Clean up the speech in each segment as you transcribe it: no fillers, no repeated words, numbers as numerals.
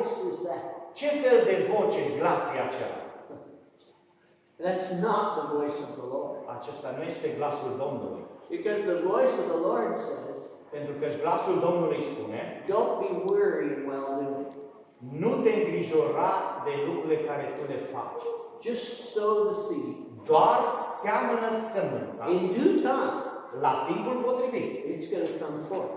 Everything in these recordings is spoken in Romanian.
voice is that? Ce fel de voce, glas e acela? That's not the voice of the Lord. Acesta nu este glasul Domnului. Because the voice of the Lord says, Pentru că glasul Domnului spune, don't be weary in well-doing. nu te îngrijora de lucrurile care tu le faci. Just sow the seed. Doar seamănă-ți sămânța. In due time, La timpul potrivit, it's going to come forth.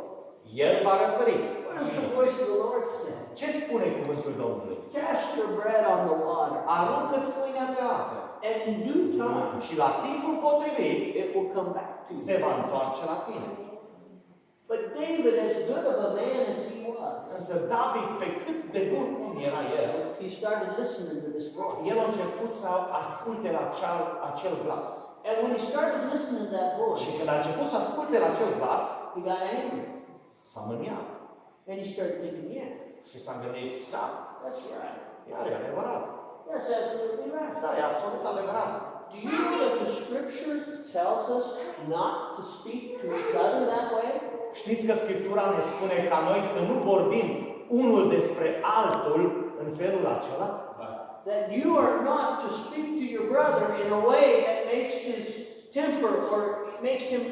el va răsări. What does the voice of the Lord say? Ce spune cuvântul Domnului? Cast your bread on the water. Aruncă-ți pâinea pe apă. And in due time, Și la timpul potrivit, it will come back to you. se va întoarce la tine. But David, as good of a man as he was, Însă David, pe cât de bun cum era el, he started listening to this voice. el a început să asculte la acel glas. And when he started listening to that Și voice, când a început să asculte la acel glas, he got angry. s-a mâniat. And he started thinking, yeah, Și s-a gândit, da, that's right. e adevărat. That's absolutely right. Da, e absolut adevărat. Do you know that the scripture tells us not to speak to each other that way? Știți că Scriptura ne spune ca noi să nu vorbim unul despre altul în felul acela? That you are not to speak to your brother in a way that makes his temper or makes him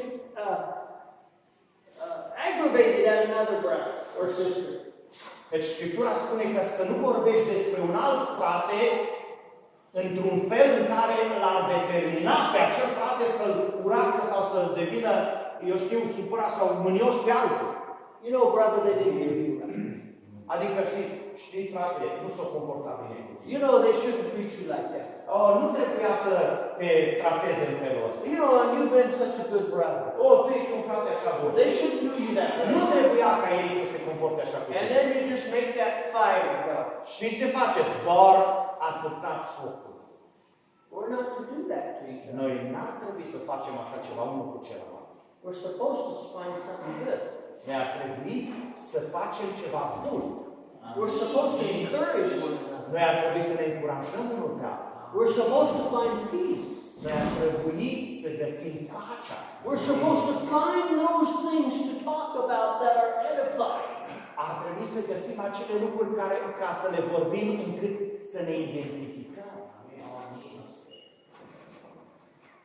aggravated at another brother or sister. Deci Scriptura spune că să nu vorbești despre un alt frate într-un fel în care l-ar determina pe acel frate să-l urască sau să devină, eu știu, supărat sau mânios pe altul. You know, brother, they didn't hear you right. Adică știi frate, nu s-o comporta bine. You know, they shouldn't treat you like that. Nu trebuia să te trateze în felul ăsta. You know, and you've been such a good brother. Tu ești un frate așa bun. They shouldn't do you that way. Nu trebuia ca ei să se comporte așa cu And tine. then you just make that fire go. Știți ce faceți? Doar ațățați focul. We're not to do that to each other. Noi n-ar trebui să facem așa ceva unul cu celălalt. We're supposed to find something good. Ne ar trebui să facem ceva bun. We're supposed to encourage one another. Noi ar trebui să ne încurajăm unul pe altul. We're supposed to find peace. Noi ar trebui să găsim pacea. We're supposed to find those things to talk about that are edifying. Ar trebui să găsim acele lucruri care, ca să le vorbim încât să ne identificăm.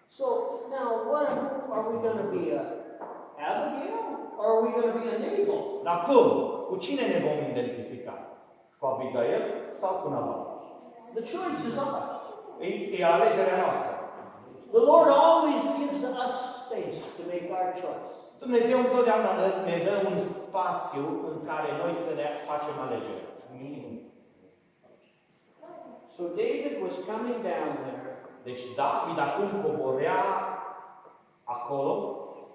So now, what are we going to be, Abigail, or are we going to be a Nabal? Dar cum? Cu cine ne vom identifica? Cu Abigail sau cu Nabal? The choice is ours. E alegerea noastră. The Lord always gives us space to make our choice. Dumnezeu întotdeauna ne dă un spațiu în care noi să ne facem alegeri. So David was coming down there, Deci David acum coborea acolo,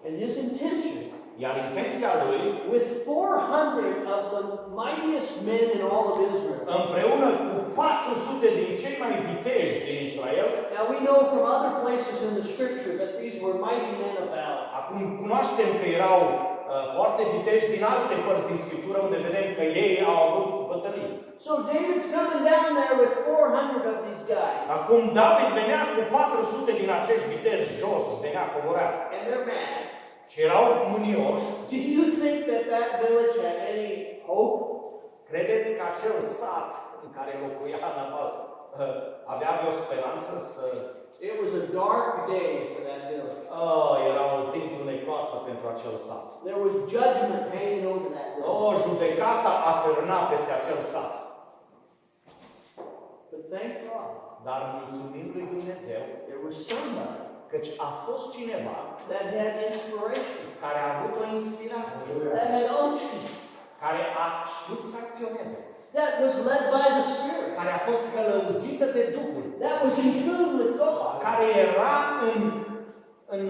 and his intention, iar intenția lui, with 400 of the mightiest men in all of Israel. împreună cu 400 din cei mai viteji din Israel, Now we know from other places in the scripture that these were mighty men of valor. acum cunoaștem că erau foarte viteji din alte părți din Scriptură, unde vedem că ei au avut bătălii. So David's coming down there with 400 of these guys. Acum David venea cu 400 din acești viteji jos, venea coborea. And they're mad. Și erau mânioși. Do you think that that village had any hope? Credeți că acel sat în care locuia Nabal avea o speranță să... It was a dark day for that village. Era o zi întunecoasă pentru acel sat. There was judgment hanging over that village. Judecata atârna peste acel sat. But thank God, Dar mulțumim lui Dumnezeu, there was somebody căci a fost cineva that had inspiration, care a avut o inspirație, that had unction, care a știut să acționeze, that was led by the Spirit, care a fost călăuzită de Duhul, that was in tune with God. care era în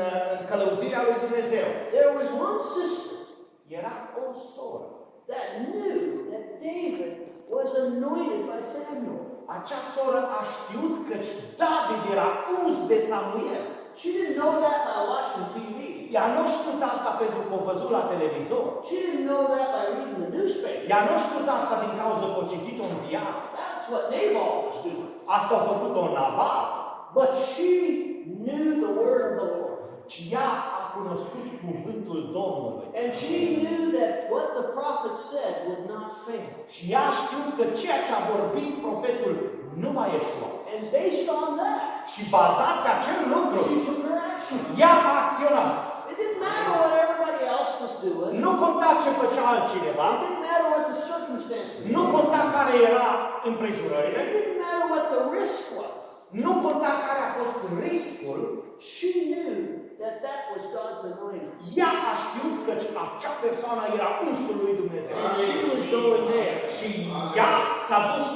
călăuzirea lui Dumnezeu. There was one sister Era o soră. that knew that David was anointed by Samuel. Acea soră a știut că David era uns de Samuel. She didn't know that by watching TV. Ea nu știut asta pentru că o văzut la televizor. She didn't know that by reading the newspaper. Ea nu știut asta din cauza că o citit-o în ziar. That's what Nabal was doing. Asta a făcut-o Nabal. But she knew the word of the Lord. Ci ea a cunoscut cuvântul Domnului. And she knew that what the prophet said would not fail. Și ea a știut că ceea ce a vorbit profetul nu va ieșua. And based on that, Și bazat pe acel lucru, she took her action. ea a acționat. It didn't matter what everybody else was doing. Nu conta ce făcea altcineva, It didn't matter what the circumstances nu were. conta care era împrejurările, It didn't matter what the risk was. nu conta care a fost riscul, She knew that that was God's anointing. ea a știut că acea persoană era unsul lui Dumnezeu. And she was going there. Și ea s-a dus